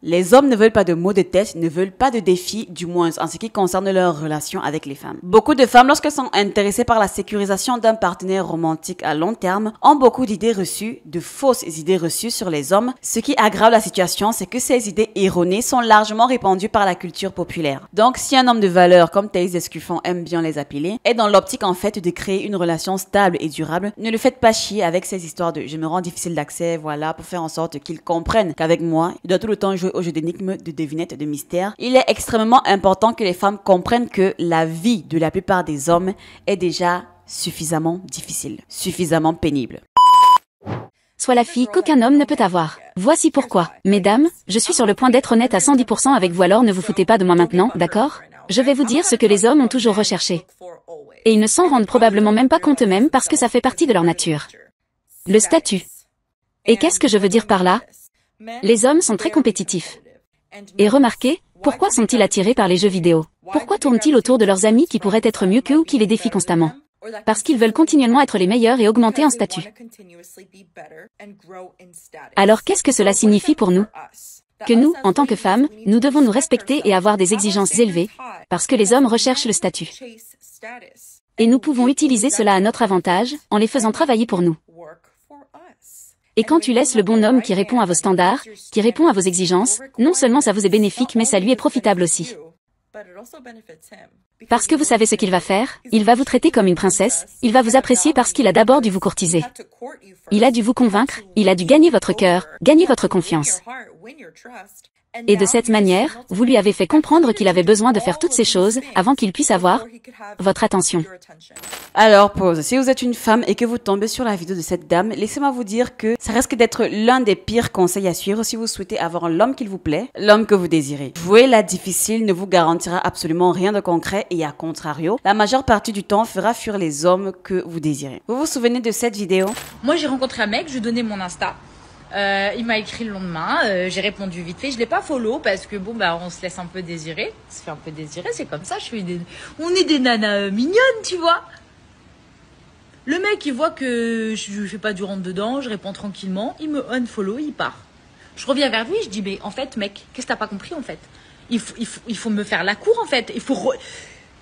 Les hommes ne veulent pas de maux de tête, ne veulent pas de défis, du moins en ce qui concerne leur relation avec les femmes. Beaucoup de femmes, lorsqu'elles sont intéressées par la sécurisation d'un partenaire romantique à long terme, ont beaucoup d'idées reçues, de fausses idées reçues sur les hommes. Ce qui aggrave la situation, c'est que ces idées erronées sont largement répandues par la culture populaire. Donc, si un homme de valeur, comme Thaïs Escuffon aime bien les appeler, est dans l'optique en fait de créer une relation stable et durable, ne le faites pas chier avec ces histoires de « je me rends difficile d'accès », voilà, pour faire en sorte qu'il comprenne qu'avec moi, il doit tout le temps jouer au jeu d'énigmes, de devinettes, de mystères. Il est extrêmement important que les femmes comprennent que la vie de la plupart des hommes est déjà suffisamment difficile, suffisamment pénible. Sois la fille qu'aucun homme ne peut avoir. Voici pourquoi. Mesdames, je suis sur le point d'être honnête à 110% avec vous, alors ne vous foutez pas de moi maintenant, d'accord? Je vais vous dire ce que les hommes ont toujours recherché. Et ils ne s'en rendent probablement même pas compte eux-mêmes parce que ça fait partie de leur nature. Le statut. Et qu'est-ce que je veux dire par là? Les hommes sont très compétitifs. Et remarquez, pourquoi sont-ils attirés par les jeux vidéo? Pourquoi tournent-ils autour de leurs amis qui pourraient être mieux qu'eux ou qui les défient constamment? Parce qu'ils veulent continuellement être les meilleurs et augmenter en statut. Alors qu'est-ce que cela signifie pour nous? Que nous, en tant que femmes, nous devons nous respecter et avoir des exigences élevées, parce que les hommes recherchent le statut. Et nous pouvons utiliser cela à notre avantage, en les faisant travailler pour nous. Et quand tu laisses le bon homme qui répond à vos standards, qui répond à vos exigences, non seulement ça vous est bénéfique, mais ça lui est profitable aussi. Parce que vous savez ce qu'il va faire, il va vous traiter comme une princesse, il va vous apprécier parce qu'il a d'abord dû vous courtiser. Il a dû vous convaincre, il a dû gagner votre cœur, gagner votre confiance. Et de cette manière, vous lui avez fait comprendre qu'il avait besoin de faire toutes ces choses avant qu'il puisse avoir votre attention. Alors, pause. Si vous êtes une femme et que vous tombez sur la vidéo de cette dame, laissez-moi vous dire que ça risque d'être l'un des pires conseils à suivre si vous souhaitez avoir l'homme qu'il vous plaît, l'homme que vous désirez. Jouer la difficile ne vous garantira absolument rien de concret et à contrario, la majeure partie du temps fera fuir les hommes que vous désirez. Vous vous souvenez de cette vidéo? Moi, j'ai rencontré un mec, je lui ai donné mon Insta. Il m'a écrit le lendemain, j'ai répondu vite fait, je l'ai pas follow parce que bon bah on se laisse un peu désirer, on se fait un peu désirer, c'est comme ça, on est des nanas mignonnes, tu vois. Le mec il voit que je fais pas du rentre dedans, je réponds tranquillement, il me unfollow, il part. Je reviens vers lui, je dis mais en fait mec, qu'est-ce que t'as pas compris en fait? Il faut me faire la cour en fait, il faut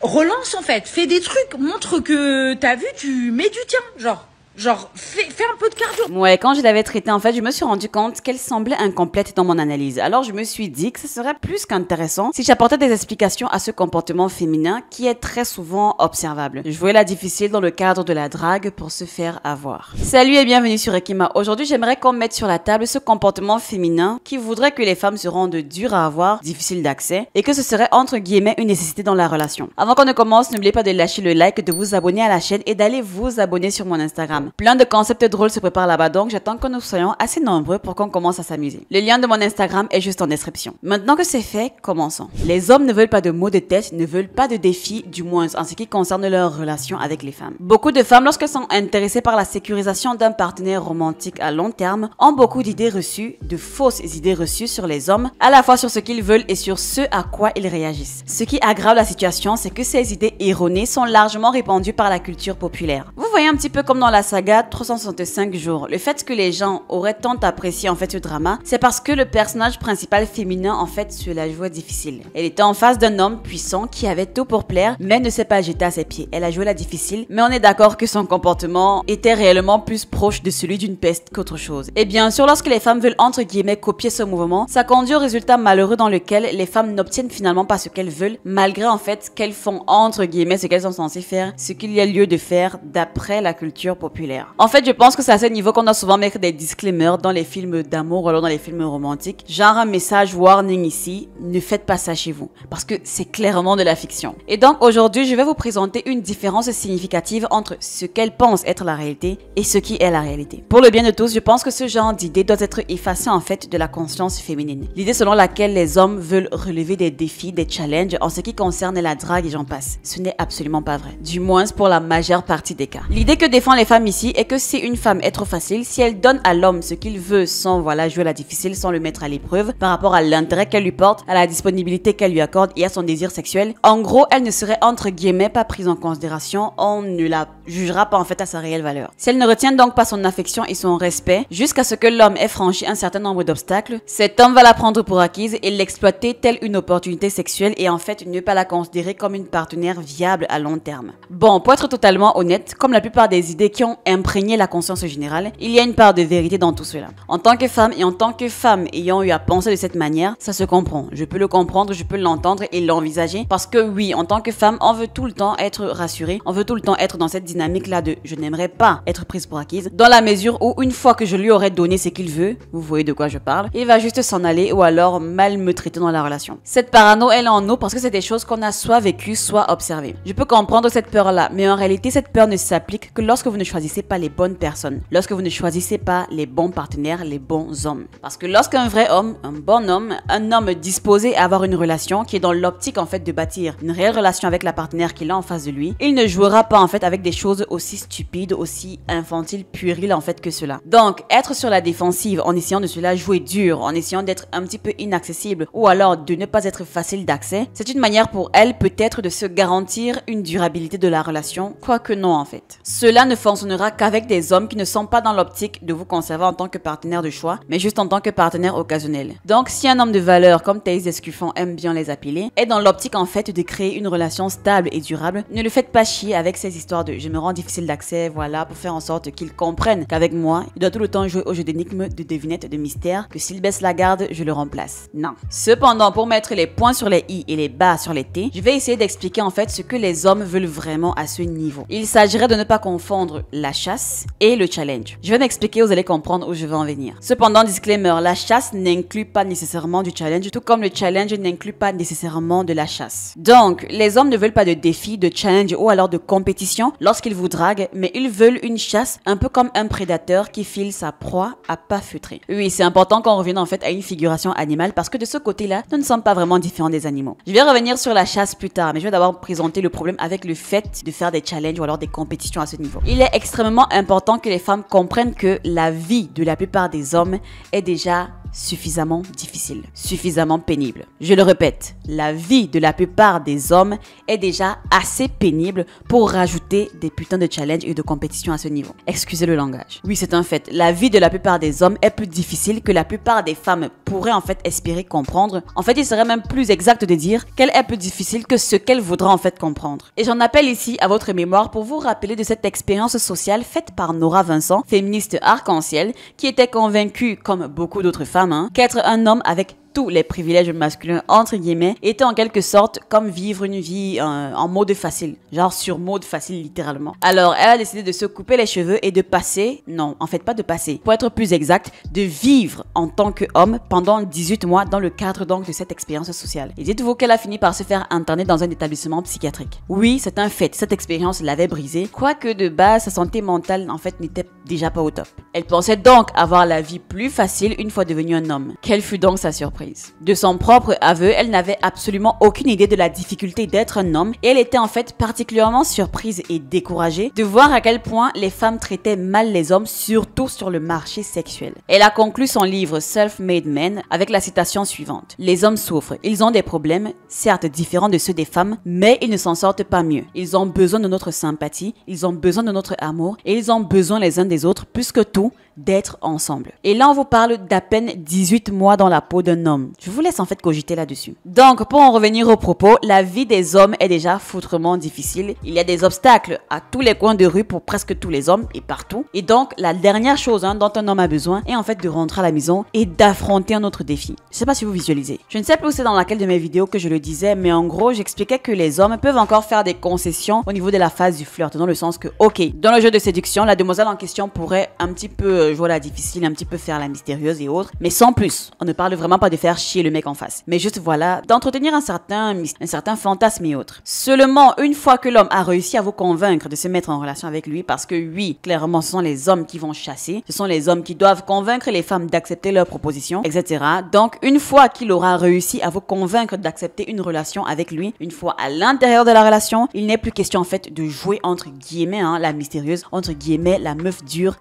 relance en fait, fais des trucs, montre que t'as vu, tu mets du tien, Genre, fais un peu de cardio. Ouais, quand je l'avais traitée, en fait, je me suis rendu compte qu'elle semblait incomplète dans mon analyse. Alors, je me suis dit que ce serait plus qu'intéressant si j'apportais des explications à ce comportement féminin qui est très souvent observable. Jouer la difficile dans le cadre de la drague pour se faire avoir. Salut et bienvenue sur Ekima. Aujourd'hui, j'aimerais qu'on mette sur la table ce comportement féminin qui voudrait que les femmes se rendent dures à avoir, difficiles d'accès, et que ce serait entre guillemets une nécessité dans la relation. Avant qu'on ne commence, n'oubliez pas de lâcher le like, de vous abonner à la chaîne et d'aller vous abonner sur mon Instagram. Plein de concepts drôles se préparent là-bas, donc j'attends que nous soyons assez nombreux pour qu'on commence à s'amuser. Le lien de mon Instagram est juste en description. Maintenant que c'est fait, commençons. Les hommes ne veulent pas de maux de tête, ne veulent pas de défis, du moins en ce qui concerne leur relation avec les femmes. Beaucoup de femmes, lorsqu'elles sont intéressées par la sécurisation d'un partenaire romantique à long terme, ont beaucoup d'idées reçues, de fausses idées reçues sur les hommes, à la fois sur ce qu'ils veulent et sur ce à quoi ils réagissent. Ce qui aggrave la situation, c'est que ces idées erronées sont largement répandues par la culture populaire. Vous voyez un petit peu comme dans la saga 365 jours. Le fait que les gens auraient tant apprécié en fait ce drama, c'est parce que le personnage principal féminin en fait se la jouait difficile. Elle était en face d'un homme puissant qui avait tout pour plaire, mais ne s'est pas jeté à ses pieds. Elle a joué la difficile, mais on est d'accord que son comportement était réellement plus proche de celui d'une peste qu'autre chose. Et bien sûr, lorsque les femmes veulent entre guillemets copier ce mouvement, ça conduit au résultat malheureux dans lequel les femmes n'obtiennent finalement pas ce qu'elles veulent, malgré en fait qu'elles font entre guillemets ce qu'elles sont censées faire, ce qu'il y a lieu de faire d'après la culture populaire. En fait, je pense que c'est à ce niveau qu'on doit souvent mettre des disclaimers dans les films d'amour ou alors dans les films romantiques. Genre un message warning ici, ne faites pas ça chez vous. Parce que c'est clairement de la fiction. Et donc aujourd'hui, je vais vous présenter une différence significative entre ce qu'elles pensent être la réalité et ce qui est la réalité. Pour le bien de tous, je pense que ce genre d'idée doit être effacé en fait de la conscience féminine. L'idée selon laquelle les hommes veulent relever des défis, des challenges en ce qui concerne la drague et j'en passe. Ce n'est absolument pas vrai. Du moins pour la majeure partie des cas. L'idée que défend les femmes ici est que si une femme est trop facile, si elle donne à l'homme ce qu'il veut sans jouer la difficile, sans le mettre à l'épreuve par rapport à l'intérêt qu'elle lui porte, à la disponibilité qu'elle lui accorde et à son désir sexuel, en gros, elle ne serait entre guillemets pas prise en considération, on ne la jugera pas en fait à sa réelle valeur. Si elle ne retient donc pas son affection et son respect jusqu'à ce que l'homme ait franchi un certain nombre d'obstacles, cet homme va la prendre pour acquise et l'exploiter telle une opportunité sexuelle et en fait ne pas la considérer comme une partenaire viable à long terme. Bon, pour être totalement honnête, comme la plupart des idées qui ont imprégné la conscience générale, il y a une part de vérité dans tout cela. En tant que femme et en tant que femme ayant eu à penser de cette manière, ça se comprend. Je peux le comprendre, je peux l'entendre et l'envisager parce que oui, en tant que femme, on veut tout le temps être rassurée, on veut tout le temps être dans cette dynamique-là de je n'aimerais pas être prise pour acquise, dans la mesure où une fois que je lui aurais donné ce qu'il veut, vous voyez de quoi je parle, il va juste s'en aller ou alors mal me traiter dans la relation. Cette parano, elle est en nous parce que c'est des choses qu'on a soit vécues, soit observées. Je peux comprendre cette peur-là, mais en réalité, cette peur ne s'applique que lorsque vous ne choisissez pas les bonnes personnes, lorsque vous ne choisissez pas les bons partenaires, les bons hommes. Parce que lorsqu'un vrai homme, un bon homme, un homme disposé à avoir une relation qui est dans l'optique en fait de bâtir une réelle relation avec la partenaire qu'il a en face de lui, il ne jouera pas en fait avec des choses aussi stupides, aussi infantiles, puériles en fait que cela. Donc, être sur la défensive en essayant de se la jouer dur, en essayant d'être un petit peu inaccessible ou alors de ne pas être facile d'accès, c'est une manière pour elle peut-être de se garantir une durabilité de la relation, quoique non en fait. Cela ne fonctionnera qu'avec des hommes qui ne sont pas dans l'optique de vous conserver en tant que partenaire de choix, mais juste en tant que partenaire occasionnel. Donc, si un homme de valeur comme Thaïs Escuffon aime bien les appeler, est dans l'optique en fait de créer une relation stable et durable, ne le faites pas chier avec ces histoires de je me rends difficile d'accès, voilà, pour faire en sorte qu'il comprenne qu'avec moi, il doit tout le temps jouer au jeu d'énigmes, de devinettes, de mystères, que s'il baisse la garde, je le remplace. Non. Cependant, pour mettre les points sur les i et les bas sur les t, je vais essayer d'expliquer en fait ce que les hommes veulent vraiment à ce niveau. Il s'agirait de ne pas confondre la chasse et le challenge. Je vais m'expliquer, vous allez comprendre où je veux en venir. Cependant, disclaimer, la chasse n'inclut pas nécessairement du challenge, tout comme le challenge n'inclut pas nécessairement de la chasse. Donc, les hommes ne veulent pas de défi, de challenge ou alors de compétition lorsqu'ils vous draguent, mais ils veulent une chasse un peu comme un prédateur qui file sa proie à pas feutrer. Oui, c'est important qu'on revienne en fait à une figuration animale parce que de ce côté-là, nous ne sommes pas vraiment différents des animaux. Je vais revenir sur la chasse plus tard, mais je vais d'abord présenter le problème avec le fait de faire des challenges ou alors des compétitions à ce niveau. Il est extrêmement important que les femmes comprennent que la vie de la plupart des hommes est déjà suffisamment difficile, suffisamment pénible. Je le répète, la vie de la plupart des hommes est déjà assez pénible pour rajouter des putains de challenges et de compétitions à ce niveau. Excusez le langage. Oui, c'est un fait. La vie de la plupart des hommes est plus difficile que la plupart des femmes pourraient en fait espérer comprendre. En fait, il serait même plus exact de dire qu'elle est plus difficile que ce qu'elle voudra en fait comprendre. Et j'en appelle ici à votre mémoire pour vous rappeler de cette expérience sociale faite par Nora Vincent, féministe arc-en-ciel, qui était convaincue, comme beaucoup d'autres femmes, qu'être un homme avec tous les privilèges masculins entre guillemets était en quelque sorte comme vivre une vie en mode facile, genre sur mode facile littéralement. Alors elle a décidé de se couper les cheveux et de passer, non en fait pas de passer, pour être plus exact, de vivre en tant qu'homme pendant 18 mois dans le cadre donc de cette expérience sociale. Et dites-vous qu'elle a fini par se faire interner dans un établissement psychiatrique. Oui, c'est un fait, cette expérience l'avait brisée, quoique de base sa santé mentale en fait n'était déjà pas au top. Elle pensait donc avoir la vie plus facile une fois devenue un homme. Quelle fut donc sa surprise? De son propre aveu, elle n'avait absolument aucune idée de la difficulté d'être un homme et elle était en fait particulièrement surprise et découragée de voir à quel point les femmes traitaient mal les hommes, surtout sur le marché sexuel. Elle a conclu son livre Self-Made Men avec la citation suivante. Les hommes souffrent, ils ont des problèmes, certes différents de ceux des femmes, mais ils ne s'en sortent pas mieux. Ils ont besoin de notre sympathie, ils ont besoin de notre amour et ils ont besoin les uns des autres plus que tout d'être ensemble. Et là, on vous parle d'à peine 18 mois dans la peau d'un homme. Je vous laisse en fait cogiter là-dessus. Donc, pour en revenir au propos, la vie des hommes est déjà foutrement difficile. Il y a des obstacles à tous les coins de rue pour presque tous les hommes et partout. Et donc, la dernière chose dont un homme a besoin est en fait de rentrer à la maison et d'affronter un autre défi. Je sais pas si vous visualisez. Je ne sais plus où c'est dans laquelle de mes vidéos que je le disais, mais en gros, j'expliquais que les hommes peuvent encore faire des concessions au niveau de la phase du flirt, dans le sens que, ok, dans le jeu de séduction, la demoiselle en question pourrait un petit peu jouer la difficile, un petit peu faire la mystérieuse et autres, mais sans plus. On ne parle vraiment pas de faire chier le mec en face, mais juste voilà, d'entretenir un certain fantasme et autres. Seulement, une fois que l'homme a réussi à vous convaincre de se mettre en relation avec lui, parce que oui, clairement, ce sont les hommes qui vont chasser, ce sont les hommes qui doivent convaincre les femmes d'accepter leurs propositions, etc. Donc, une fois qu'il aura réussi à vous convaincre d'accepter une relation avec lui, une fois à l'intérieur de la relation, il n'est plus question en fait de jouer entre guillemets, la mystérieuse, entre guillemets, la meuf dure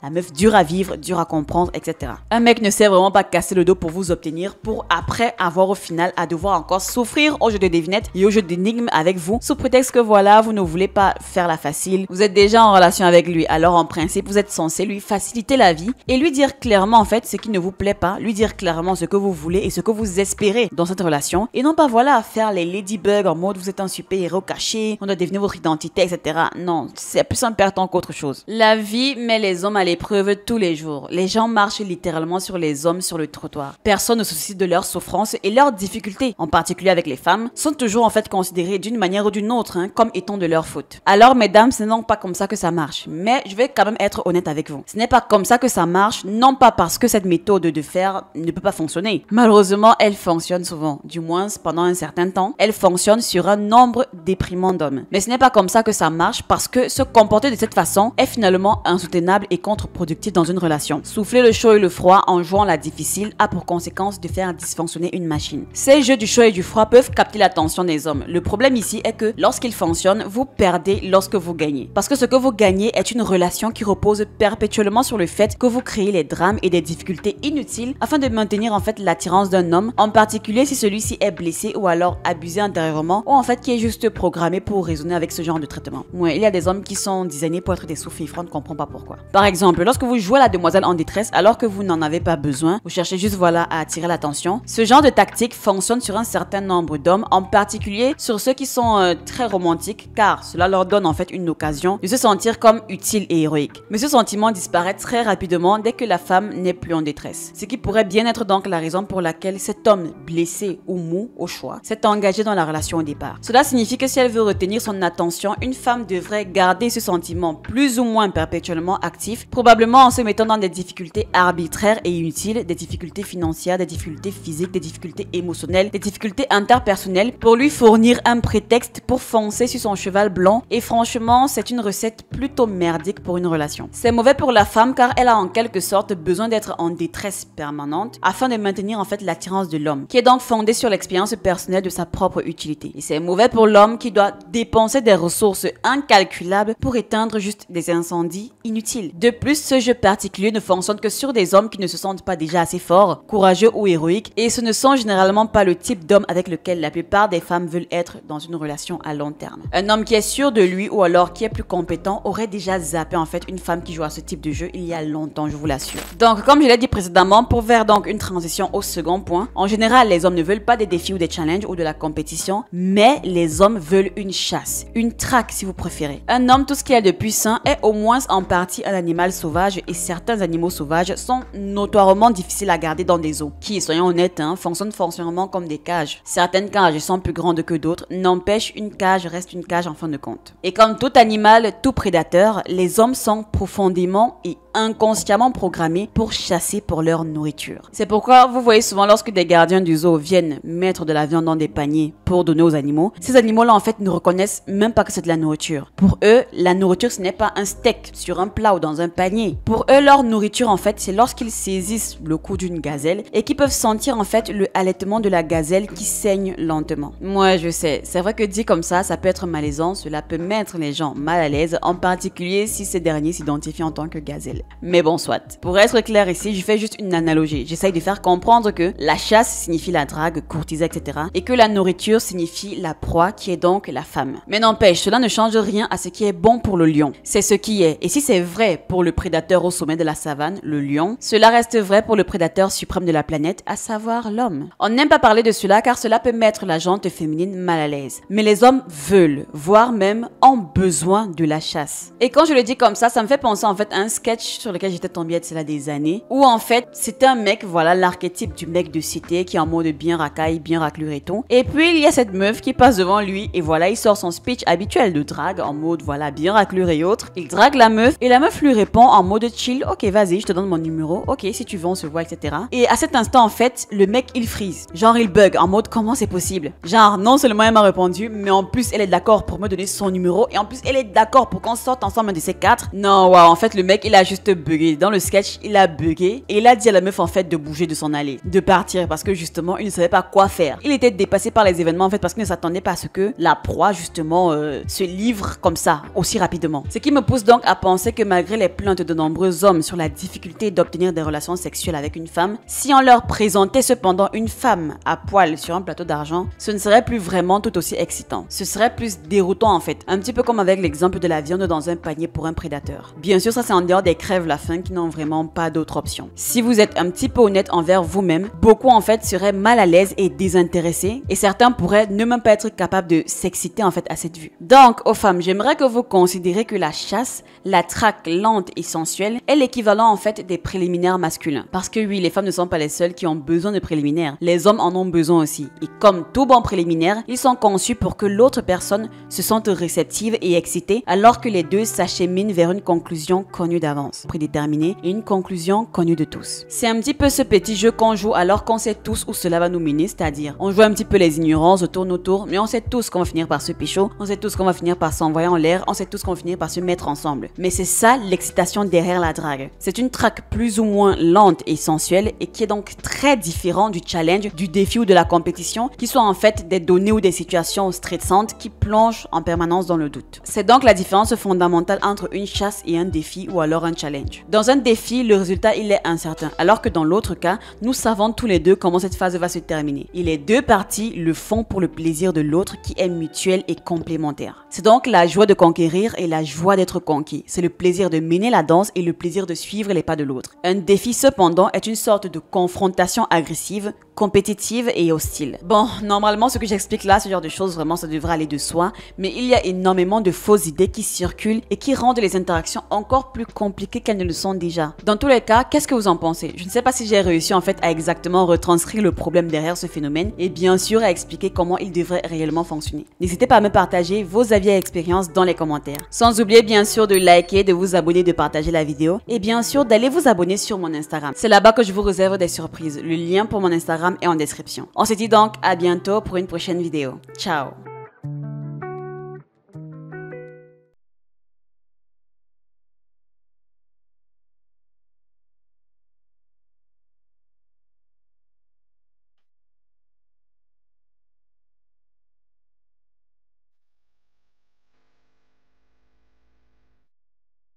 à vivre, dure à comprendre, etc. Un mec ne sait vraiment pas casser le dos pour vous obtenir, pour après avoir au final à devoir encore souffrir au jeu de devinettes et au jeu d'énigmes avec vous, sous prétexte que voilà, vous ne voulez pas faire la facile, vous êtes déjà en relation avec lui, alors en principe, vous êtes censé lui faciliter la vie et lui dire clairement en fait ce qui ne vous plaît pas, lui dire clairement ce que vous voulez et ce que vous espérez dans cette relation, et non pas voilà, faire les ladybugs en mode vous êtes un super-héros caché, on doit devenir votre identité, etc. Non, c'est plus un perdant qu'autre chose. La vie met les hommes à l'épreuve tous les jours. Les gens marchent littéralement sur les hommes sur le trottoir. Personne ne se soucie de leurs souffrances et leurs difficultés, en particulier avec les femmes, sont toujours en fait considérées d'une manière ou d'une autre comme étant de leur faute. Alors mesdames, ce n'est donc pas comme ça que ça marche. Mais je vais quand même être honnête avec vous. Ce n'est pas comme ça que ça marche, non pas parce que cette méthode de faire ne peut pas fonctionner. Malheureusement, elle fonctionne souvent. Du moins, pendant un certain temps, elle fonctionne sur un nombre déprimant d'hommes. Mais ce n'est pas comme ça que ça marche parce que se comporter de cette façon est finalement insoutenable et contre-productif dans une relation. Souffler le chaud et le froid en jouant la difficile a pour conséquence de faire dysfonctionner une machine. Ces jeux du chaud et du froid peuvent capter l'attention des hommes. Le problème ici est que lorsqu'ils fonctionnent, vous perdez lorsque vous gagnez. Parce que ce que vous gagnez est une relation qui repose perpétuellement sur le fait que vous créez les drames et des difficultés inutiles afin de maintenir en fait l'attirance d'un homme, en particulier si celui-ci est blessé ou alors abusé intérieurement ou en fait qui est juste programmé pour raisonner avec ce genre de traitement. Ouais, il y a des hommes qui sont designés pour être des sous-fifres, on ne comprend pas pourquoi. Par exemple, lorsque vous jouez à la demoiselle en détresse alors que vous n'en avez pas besoin, vous cherchez juste voilà à attirer l'attention, ce genre de tactique fonctionne sur un certain nombre d'hommes, en particulier sur ceux qui sont très romantiques, car cela leur donne en fait une occasion de se sentir comme utile et héroïque. Mais ce sentiment disparaît très rapidement dès que la femme n'est plus en détresse. Ce qui pourrait bien être donc la raison pour laquelle cet homme blessé ou mou au choix s'est engagé dans la relation au départ. Cela signifie que si elle veut retenir son attention, une femme devrait garder ce sentiment plus ou moins perpétuellement actif, probablement en se mettant dans des difficultés arbitraires et inutiles, des difficultés financières, des difficultés physiques, des difficultés émotionnelles, des difficultés interpersonnelles pour lui fournir un prétexte pour foncer sur son cheval blanc. Et franchement, c'est une recette plutôt merdique pour une relation. C'est mauvais pour la femme car elle a en quelque sorte besoin d'être en détresse permanente afin de maintenir en fait l'attirance de l'homme, qui est donc fondée sur l'expérience personnelle de sa propre utilité. Et c'est mauvais pour l'homme qui doit dépenser des ressources incalculables pour éteindre juste des incendies inutiles. De plus, ce jeu particulier ne fonctionne que sur des hommes qui ne se sentent pas déjà assez forts, courageux ou héroïques, et ce ne sont généralement pas le type d'homme avec lequel la plupart des femmes veulent être dans une relation à long terme. Un homme qui est sûr de lui ou alors qui est plus compétent aurait déjà zappé en fait une femme qui joue à ce type de jeu il y a longtemps, je vous l'assure. Donc, comme je l'ai dit précédemment, pour faire donc une transition au second point, en général, les hommes ne veulent pas des défis ou des challenges ou de la compétition, mais les hommes veulent une chasse, une traque si vous préférez. Un homme, tout ce qu'il y a de plus sain, est au moins en partie un animal sauvage et certains animaux sauvages sont notoirement difficiles à garder dans des zoos, qui, soyons honnêtes, fonctionnent foncièrement comme des cages. Certaines cages sont plus grandes que d'autres, n'empêche, une cage reste une cage en fin de compte. Et comme tout animal, tout prédateur, les hommes sont profondément et inconsciemment programmés pour chasser pour leur nourriture. C'est pourquoi vous voyez souvent lorsque des gardiens du zoo viennent mettre de la viande dans des paniers pour donner aux animaux, ces animaux-là en fait ne reconnaissent même pas que c'est de la nourriture. Pour eux, la nourriture ce n'est pas un steak sur un plat ou dans un panier. Pour eux, leur nourriture en fait c'est lorsqu'ils saisissent le cou d'une gazelle et qu'ils peuvent sentir en fait le halètement de la gazelle qui saigne lentement. Moi je sais, c'est vrai que dit comme ça peut être malaisant, cela peut mettre les gens mal à l'aise, en particulier si ces derniers s'identifient en tant que gazelle. Mais bon, soit. Pour être clair ici, je fais juste une analogie. J'essaye de faire comprendre que la chasse signifie la drague, courtiser, etc. et que la nourriture signifie la proie, qui est donc la femme. Mais n'empêche, cela ne change rien à ce qui est bon pour le lion. C'est ce qui est. Et si c'est vrai pour le prédateur au sommet de la savane, le lion, cela reste vrai pour le prédateur suprême de la planète, à savoir l'homme. On n'aime pas parler de cela car cela peut mettre la gente féminine mal à l'aise. Mais les hommes veulent, voire même ont besoin de la chasse. Et quand je le dis comme ça me fait penser en fait à un sketch sketch sur lequel j'étais tombée il y a des années, où en fait, c'était un mec, voilà, l'archétype du mec de cité qui est en mode bien racaille, bien raclure et tout. Et puis, il y a cette meuf qui passe devant lui et voilà, il sort son speech habituel de drague en mode, voilà, bien raclure et autres. Il drague la meuf et la meuf lui répond en mode chill, ok, vas-y, je te donne mon numéro, ok, si tu veux, on se voit, etc. Et à cet instant, en fait, le mec, il freeze. Genre, il bug en mode, comment c'est possible? Genre, non seulement elle m'a répondu, mais en plus, elle est d'accord pour me donner son numéro et en plus, elle est d'accord pour qu'on sorte ensemble un de ces quatre. Non, waouh, en fait, le mec, il a juste bugué. Dans le sketch, il a bugué et il a dit à la meuf, en fait, de bouger de s'en aller, de partir parce que justement, il ne savait pas quoi faire. Il était dépassé par les événements, en fait, parce qu'il ne s'attendait pas à ce que la proie, justement, se livre comme ça, aussi rapidement. Ce qui me pousse donc à penser que malgré les plaintes de nombreux hommes sur la difficulté d'obtenir des relations sexuelles avec une femme, si on leur présentait cependant une femme à poil sur un plateau d'argent, ce ne serait plus vraiment tout aussi excitant. Ce serait plus déroutant en fait, un petit peu comme avec l'exemple de la viande dans un panier pour un prédateur. Bien sûr, ça c'est en dehors des crèves la faim qui n'ont vraiment pas d'autre option. Si vous êtes un petit peu honnête envers vous-même, beaucoup en fait seraient mal à l'aise et désintéressés et certains pourraient ne même pas être capables de s'exciter en fait à cette vue. Donc aux femmes, j'aimerais que vous considérez que la chasse, la traque lente et sensuelle est l'équivalent en fait des préliminaires masculins. Parce que oui, les femmes ne sont pas les seules qui ont besoin de préliminaires. Les hommes en ont besoin aussi. Et comme tout bon préliminaire, ils sont conçus pour que l'autre personne se sente réceptive et excitée alors que les deux s'acheminent vers une conclusion connue d'avance, prédéterminée et une conclusion connue de tous. C'est un petit peu ce petit jeu qu'on joue alors qu'on sait tous où cela va nous mener, c'est-à-dire on joue un petit peu les ignorances, on tourne autour, mais on sait tous qu'on va finir par se pécho, on sait tous qu'on va finir par s'envoyer en l'air, on sait tous qu'on va finir par se mettre ensemble. Mais c'est ça l'excitation derrière la drague. C'est une traque plus ou moins lente et sensuelle et qui est donc très différent du challenge, du défi ou de la compétition qui sont en fait des données ou des situations stressantes qui plongent en permanence dans le doute. C'est donc la différence fondamentale entre une chasse et un défi ou alors un challenge. Dans un défi, le résultat il est incertain, alors que dans l'autre cas, nous savons tous les deux comment cette phase va se terminer. Et les deux parties le font pour le plaisir de l'autre qui est mutuel et complémentaire. C'est donc la joie de conquérir et la joie d'être conquis. C'est le plaisir de mener la danse et le plaisir de suivre les pas de l'autre. Un défi cependant est une sorte de confrontation agressive, compétitive et hostile. Bon, normalement ce que j'explique là, ce genre de choses, vraiment ça devrait aller de soi, mais il y a énormément de fausses idées qui circulent et qui rendent les interactions encore plus compliquées qu'elles ne le sont déjà. Dans tous les cas, qu'est-ce que vous en pensez? Je ne sais pas si j'ai réussi en fait à exactement retranscrire le problème derrière ce phénomène et bien sûr à expliquer comment il devrait réellement fonctionner. N'hésitez pas à me partager vos avis et expériences dans les commentaires. Sans oublier bien sûr de liker, de vous abonner, de partager la vidéo et bien sûr d'aller vous abonner sur mon Instagram. C'est là-bas que je vous réserve des surprises. Le lien pour mon Instagram est en description. On se dit donc à bientôt pour une prochaine vidéo. Ciao!